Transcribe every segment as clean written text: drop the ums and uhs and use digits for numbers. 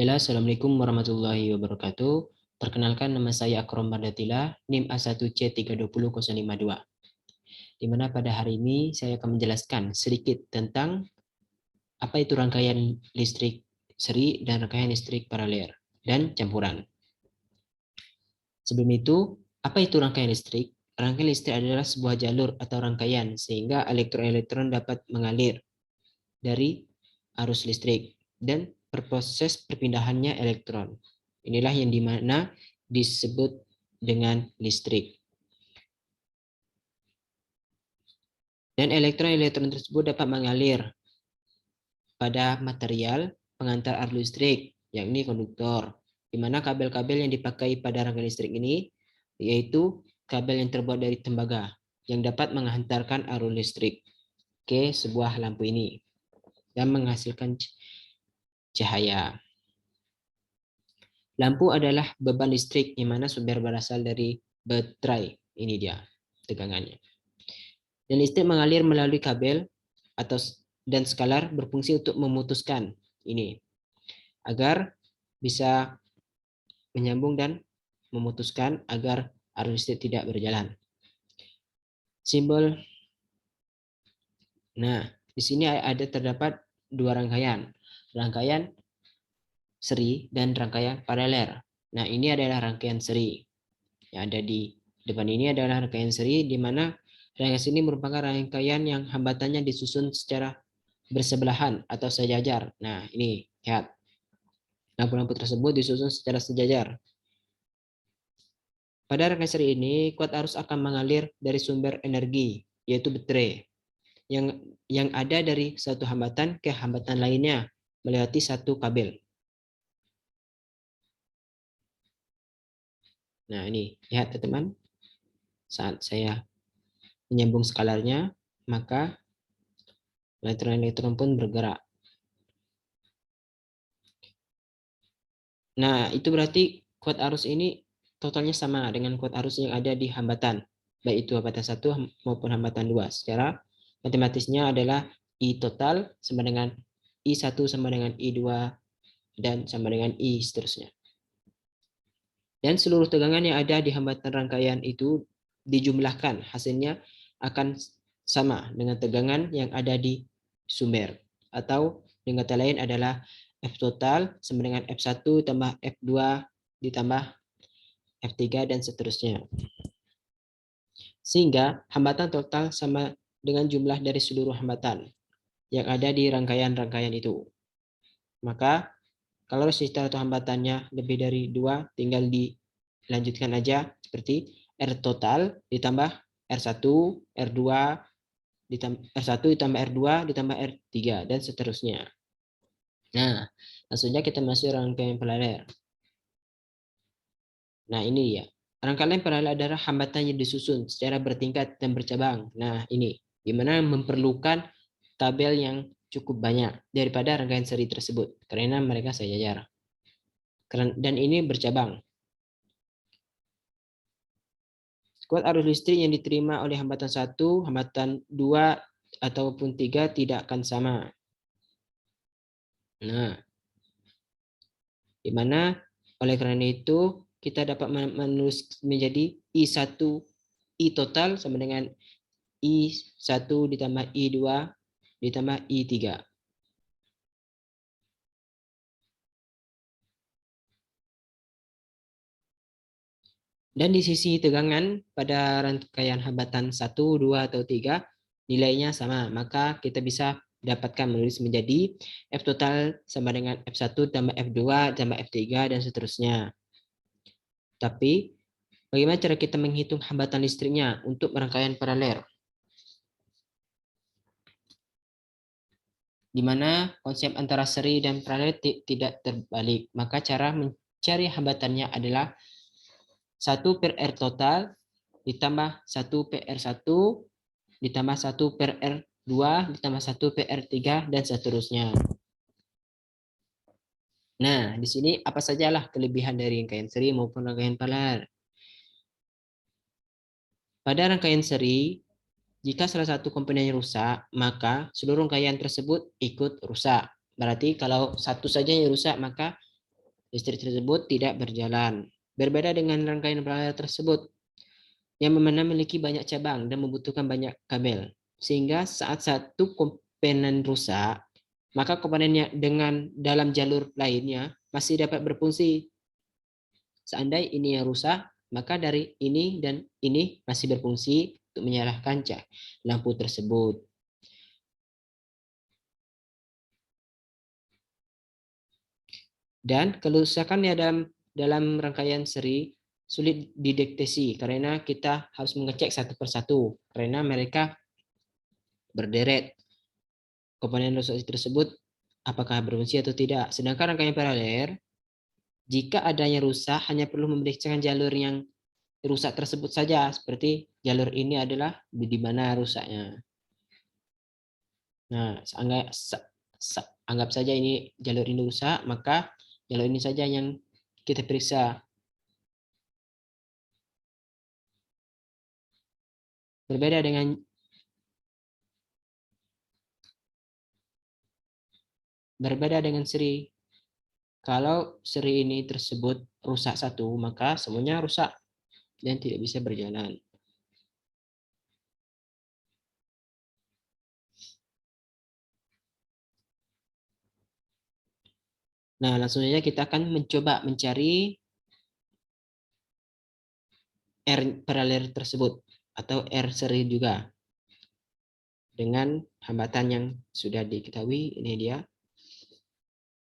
Assalamualaikum warahmatullahi wabarakatuh. Perkenalkan, nama saya Akrom Mardatila, NIM A1C320052. Di mana pada hari ini saya akan menjelaskan sedikit tentang apa itu rangkaian listrik seri dan rangkaian listrik paralel dan campuran. Sebelum itu, apa itu rangkaian listrik? Rangkaian listrik adalah sebuah jalur atau rangkaian sehingga elektron-elektron dapat mengalir dari arus listrik dan berproses perpindahannya elektron. Inilah yang dimana disebut dengan listrik. Dan elektron-elektron tersebut dapat mengalir pada material pengantar arus listrik, yakni konduktor, di mana kabel-kabel yang dipakai pada rangkaian listrik ini yaitu kabel yang terbuat dari tembaga yang dapat menghantarkan arus listrik ke sebuah lampu ini dan menghasilkan cahaya. Lampu adalah beban listrik yang mana sumber berasal dari baterai. Ini dia tegangannya. Dan listrik mengalir melalui kabel dan skalar berfungsi untuk memutuskan ini agar bisa menyambung dan memutuskan agar arus listrik tidak berjalan. Simbol. Nah, di sini terdapat dua rangkaian. Rangkaian seri dan rangkaian paralel. Nah, ini adalah rangkaian seri. Yang ada di depan ini adalah rangkaian seri, di mana rangkaian ini merupakan rangkaian yang hambatannya disusun secara bersebelahan atau sejajar. Nah, ini lihat. Lampu-lampu tersebut disusun secara sejajar. Pada rangkaian seri ini, kuat arus akan mengalir dari sumber energi, yaitu baterai, yang ada dari satu hambatan ke hambatan lainnya melewati satu kabel. Nah, ini lihat teman-teman. Saat saya menyambung skalarnya, maka elektron-elektron pun bergerak. Nah, itu berarti kuat arus ini totalnya sama dengan kuat arus yang ada di hambatan, baik itu hambatan 1 maupun hambatan 2. Secara matematisnya adalah I total sama dengan I1 sama dengan I2 dan sama dengan I seterusnya. Dan seluruh tegangan yang ada di hambatan rangkaian itu dijumlahkan, hasilnya akan sama dengan tegangan yang ada di sumber. Atau dengan kata lain adalah F total sama dengan F1 tambah F2 ditambah F3 dan seterusnya. Sehingga hambatan total sama dengan jumlah dari seluruh hambatan yang ada di rangkaian-rangkaian itu. Maka kalau resistor atau hambatannya lebih dari 2, tinggal dilanjutkan aja seperti R total ditambah R1, R2, R1 ditambah R2 ditambah R3 dan seterusnya. Nah, langsungnya kita masuk rangkaian paralel. Nah, ini ya. Rangkaian paralel adalah hambatan yang disusun secara bertingkat dan bercabang. Nah, ini gimana memerlukan kabel yang cukup banyak daripada rangkaian seri tersebut karena mereka sejajar. Dan ini bercabang. Kuat arus listrik yang diterima oleh hambatan 1, hambatan 2 ataupun 3 tidak akan sama. Nah, di mana oleh karena itu kita dapat menulis menjadi I1 I total sama dengan I1 ditambah I2 ditambah I3. Dan di sisi tegangan pada rangkaian hambatan 1, 2, atau 3 nilainya sama. Maka kita bisa dapatkan menulis menjadi F total sama dengan F1 tambah F2 tambah F3 dan seterusnya. Tapi bagaimana cara kita menghitung hambatan listriknya untuk rangkaian paralel? Di mana konsep antara seri dan paralel tidak terbalik. Maka cara mencari hambatannya adalah 1 per R total ditambah 1 per R1 ditambah 1 per R2 ditambah 1 per R3 dan seterusnya. Nah, di sini apa sajalah kelebihan dari rangkaian seri maupun rangkaian paralel. Pada rangkaian seri, jika salah satu komponennya rusak, maka seluruh rangkaian tersebut ikut rusak. Berarti kalau satu saja yang rusak, maka Listrik tersebut tidak berjalan. Berbeda dengan rangkaian paralel tersebut, yang mana memiliki banyak cabang dan membutuhkan banyak kabel. Sehingga saat satu komponen rusak, maka komponennya dengan dalam jalur lainnya masih dapat berfungsi. Seandainya ini yang rusak, maka dari ini dan ini masih berfungsi untuk menyalakan lampu tersebut. Dan kerusakan dalam rangkaian seri sulit dideteksi karena kita harus mengecek satu persatu karena mereka berderet. Komponen rusak tersebut apakah berfungsi atau tidak. Sedangkan rangkaian paralel, jika adanya rusak hanya perlu memeriksakan jalur yang rusak tersebut saja, seperti jalur ini adalah di mana rusaknya. Nah, anggap saja ini jalur ini rusak, maka jalur ini saja yang kita periksa. Berbeda dengan seri. Kalau seri ini tersebut rusak satu, maka semuanya rusak dan tidak bisa berjalan. Nah, langsung saja kita akan mencoba mencari R paralel tersebut atau R seri juga dengan hambatan yang sudah diketahui. Ini dia.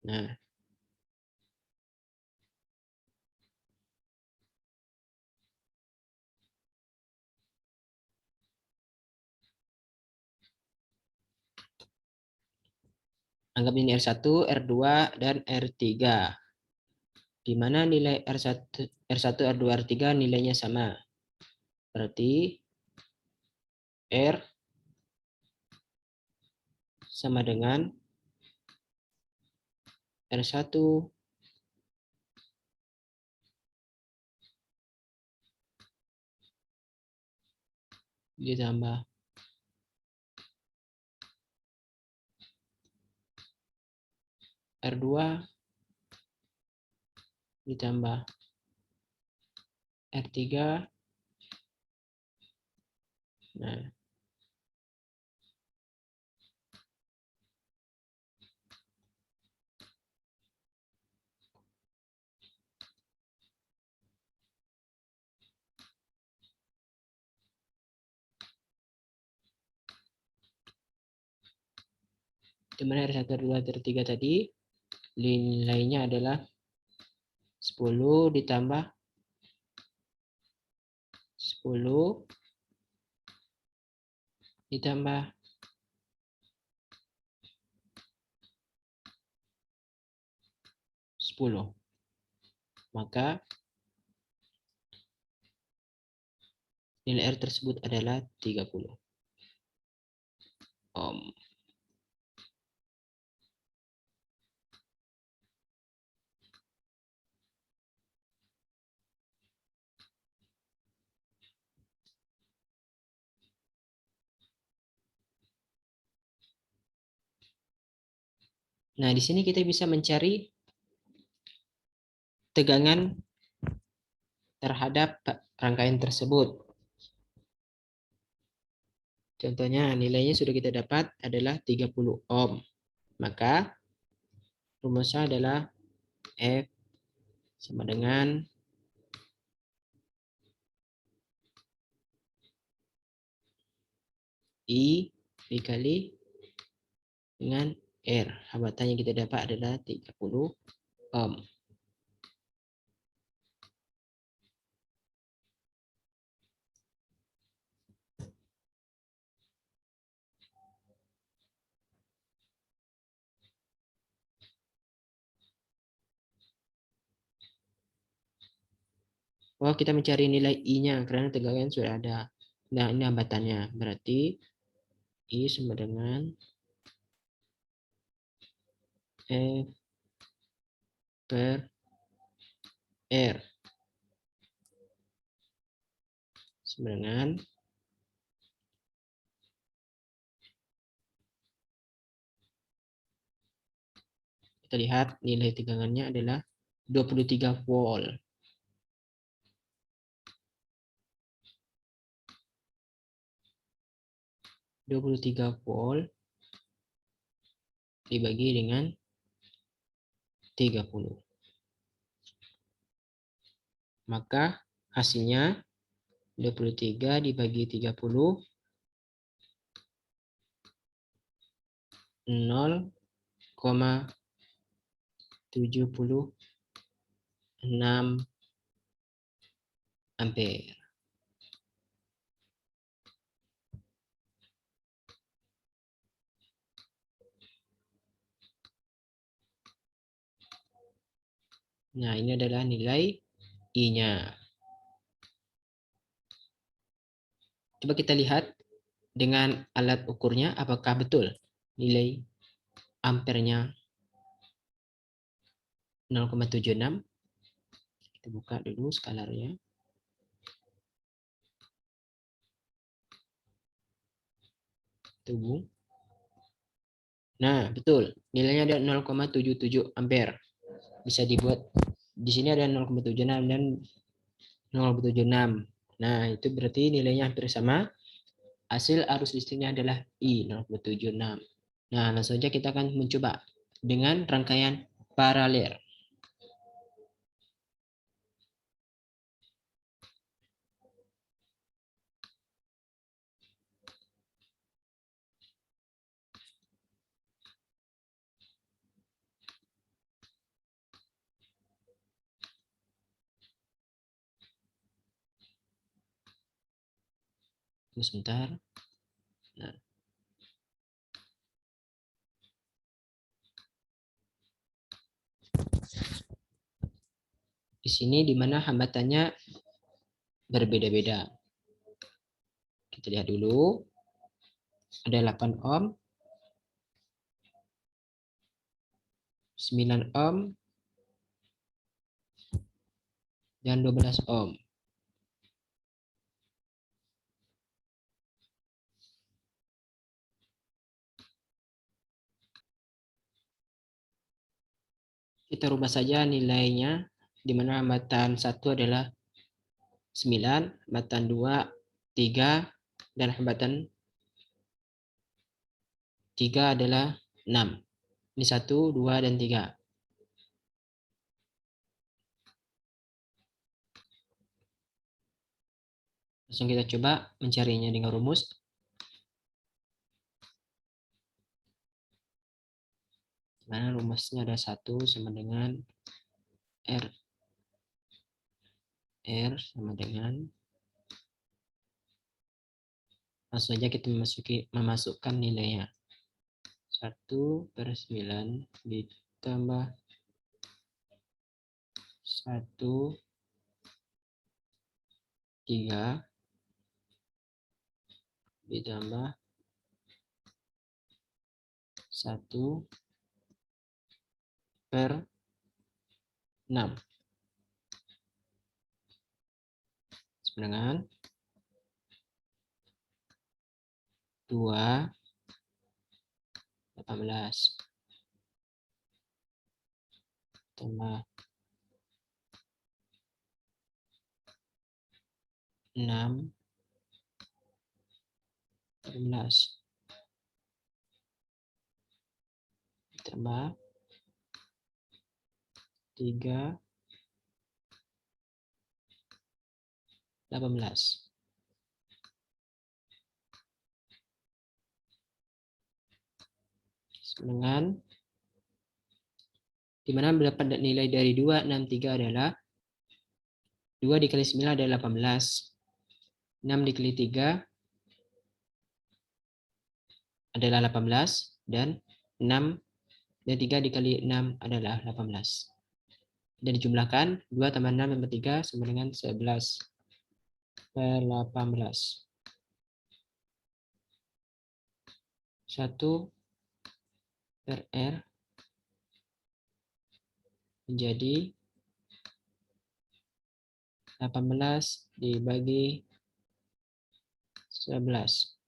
Nah, anggap ini R1, R2, dan R3. Di mana nilai R1, R2, R3 nilainya sama. Berarti R sama dengan R1 ditambah R2 ditambah R3. Nah, di mana R1, R2, R3 tadi nilainya adalah 10 ditambah 10 ditambah 10. Maka nilai R tersebut adalah 30 ohm. Nah, di sini kita bisa mencari tegangan terhadap rangkaian tersebut. Contohnya nilainya sudah kita dapat adalah 30 ohm. Maka rumusnya adalah F sama dengan I dikali dengan R. Hambatan yang kita dapat adalah 30 ohm. Oh, kita mencari nilai I-nya karena tegangan sudah ada. Nah, ini hambatannya. Berarti I sama dengan F per R sama dengan kita lihat nilai tegangannya adalah 23 volt. volt dibagi dengan 30. Maka hasilnya 23 dibagi 30, 0,76 ampere. Nah, ini adalah nilai I-nya. Coba kita lihat dengan alat ukurnya apakah betul nilai ampernya 0,76. Kita buka dulu skalarnya. Tunggu. Nah, betul. Nilainya ada 0,77 ampere. Bisa dibuat di sini ada 0,76 dan 0,76. Nah, itu berarti nilainya hampir sama. Hasil arus listriknya adalah I 0,76. Nah, langsung saja kita akan mencoba dengan rangkaian paralel. Tunggu sebentar. Nah, di sini di mana hambatannya berbeda-beda. Kita lihat dulu. Ada 8 ohm, 9 ohm, dan 12 ohm. Kita rubah saja nilainya, di mana hambatan 1 adalah 9, hambatan 2, 3, dan hambatan 3 adalah 6. Ini 1, 2, dan 3. Langsung kita coba mencarinya dengan rumus. Mana rumusnya ada 1 sama dengan R sama dengan, langsung saja kita memasukkan nilainya. 1/9 ditambah 1/3 ditambah 1/6 sama dengan 2/18 tambah 6/18 tambah 3/18 dengan, dimana mendapat nilai dari 263 adalah 2 dikali 9 adalah 18, 6 dikali 3 adalah 18, dan 6 dan 3 dikali 6 adalah 18. Dan dijumlahkan 2 tambah 6 tambah 3 sama dengan 11/18. 1/R menjadi 18 dibagi 11.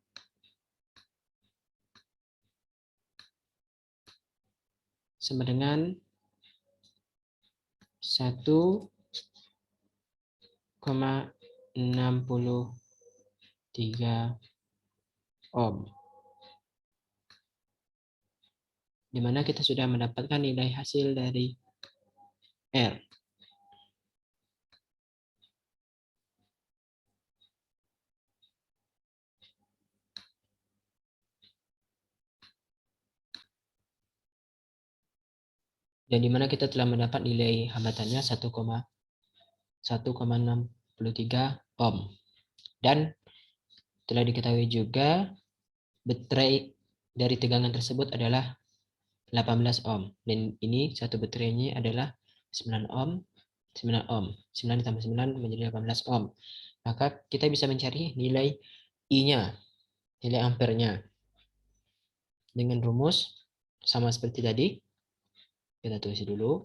Sama dengan 1,63 ohm. Di mana kita sudah mendapatkan nilai hasil dari R. Dan di mana kita telah mendapat nilai hambatannya 1,633 ohm. Dan telah diketahui juga baterai dari tegangan tersebut adalah 18 ohm. Dan ini satu baterainya adalah 9 ohm, 9 ohm. 9 tambah 9 menjadi 18 ohm. Maka kita bisa mencari nilai I-nya, nilai ampernya. Dengan rumus sama seperti tadi. Kita tulis dulu.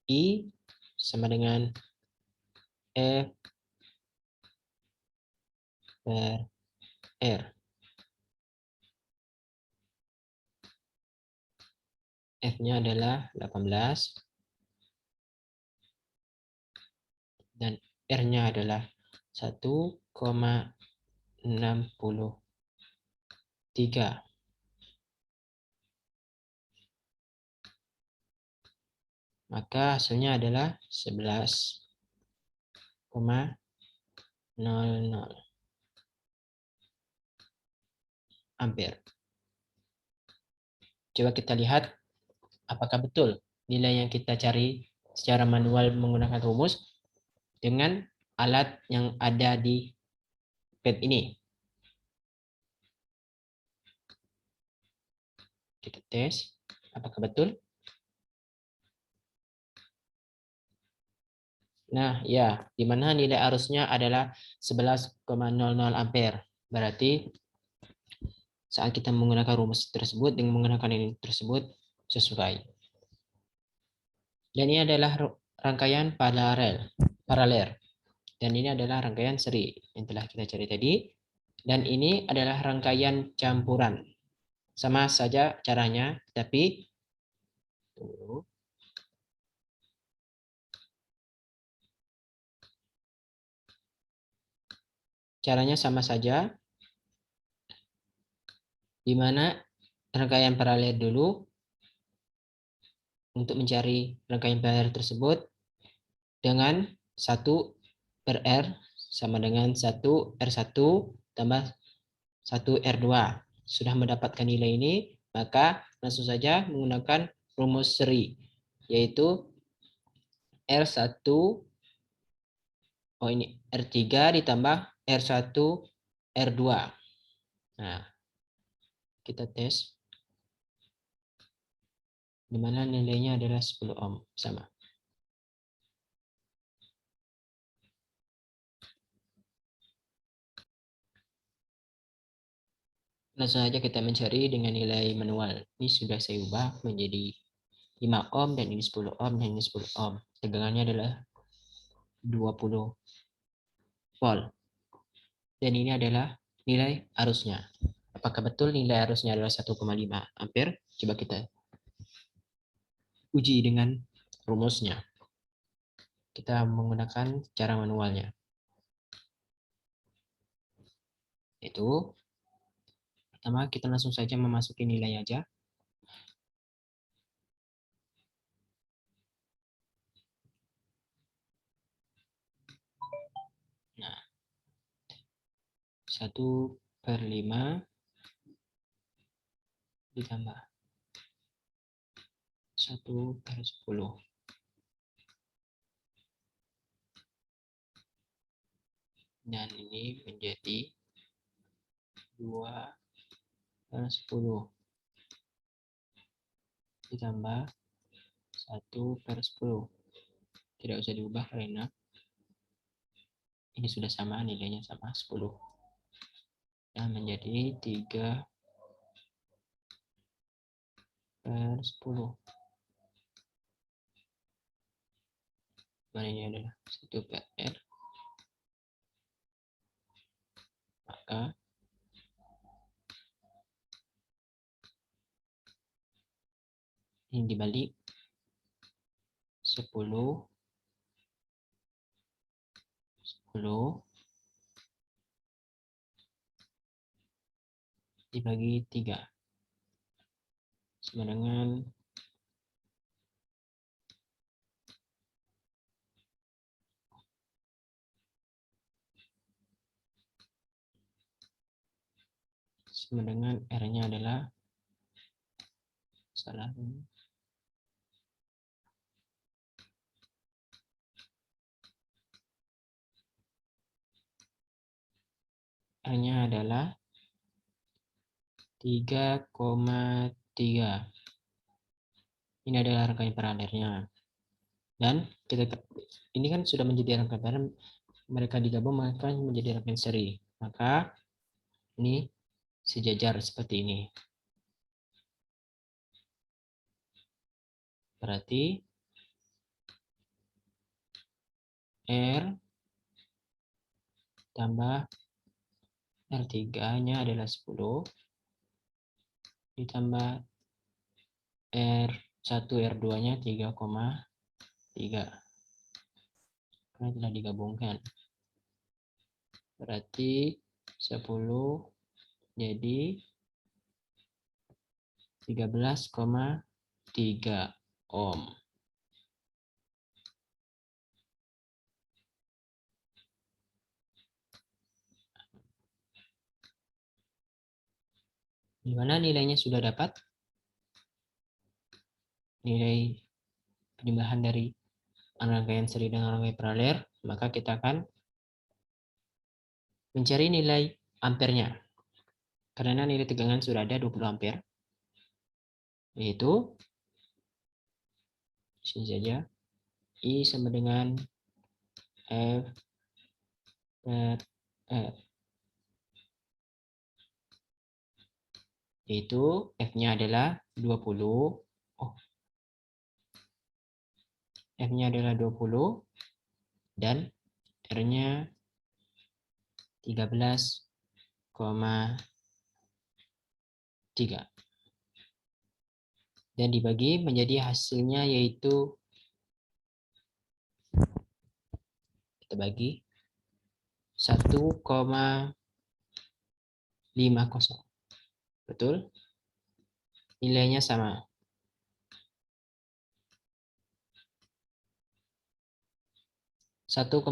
I sama dengan F per R. F-nya adalah 18 dan R-nya adalah 1,63. Maka hasilnya adalah 11,00 ampere. Coba kita lihat apakah betul nilai yang kita cari secara manual menggunakan rumus dengan alat yang ada di pad ini. Kita tes apakah betul. Nah, ya, di mana nilai arusnya adalah 11,00 ampere. Berarti saat kita menggunakan rumus tersebut dengan menggunakan ini tersebut sesuai. Dan ini adalah rangkaian paralel. Dan ini adalah rangkaian seri yang telah kita cari tadi. Dan ini adalah rangkaian campuran. Sama saja caranya, tapi caranya sama saja. Di mana rangkaian paralel dulu untuk mencari rangkaian paralel tersebut dengan 1 per R sama dengan 1 R1 tambah 1 R2. Sudah mendapatkan nilai ini, maka langsung saja menggunakan rumus seri, yaitu R1, oh ini R3 ditambah R1 R2. Nah, kita tes. Di mana nilainya adalah 10 ohm, sama. Langsung saja kita mencari dengan nilai manual. Ini sudah saya ubah menjadi 5 ohm dan ini 10 ohm dan ini 10 ohm. Tegangannya adalah 20 volt. Dan ini adalah nilai arusnya. Apakah betul nilai arusnya adalah 1,5 ampere? Coba kita uji dengan rumusnya. Kita menggunakan cara manualnya. Itu pertama kita langsung saja memasuki nilai aja. Nah, 1/5 ditambah 1/10. Dan ini menjadi 2/10 ditambah 1/10. Tidak usah diubah karena ini sudah sama, nilainya sama 10. Dan menjadi 3/10. Mana ini adalah 1 per R. Maka ini dibalik 10 dibagi 3 sama dengan 'R'-nya adalah salah. R-nya adalah 3,3. Ini adalah rangkaian paralelnya. Dan ini kan sudah menjadi rangkaian paralel, mereka digabung maka menjadi rangkaian seri. Maka ini sejajar seperti ini. Berarti R tambah R3-nya adalah 10 ditambah R1, R2-nya 3,3. Karena telah digabungkan. Berarti 10 jadi 13,3 ohm. Di mana nilainya sudah dapat? Nilai penjumlahan dari rangkaian seri dengan rangkaian paralel, maka kita akan mencari nilai ampernya. Karena nilai tegangan sudah ada 20 ampere, yaitu sini saja I sama dengan F per R, yaitu F-nya adalah 20. F-nya adalah 20 dan R-nya 13,3. Dan dibagi menjadi hasilnya yaitu kita bagi 1,50. Betul? Nilainya sama. 1,50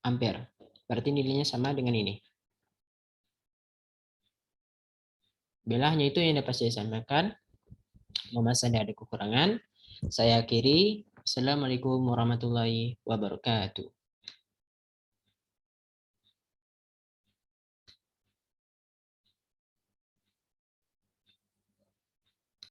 ampere. Berarti nilainya sama dengan ini. Belahnya itu yang dapat saya sampaikan. Mohon maaf ada kekurangan. Saya akhiri. Assalamualaikum warahmatullahi wabarakatuh.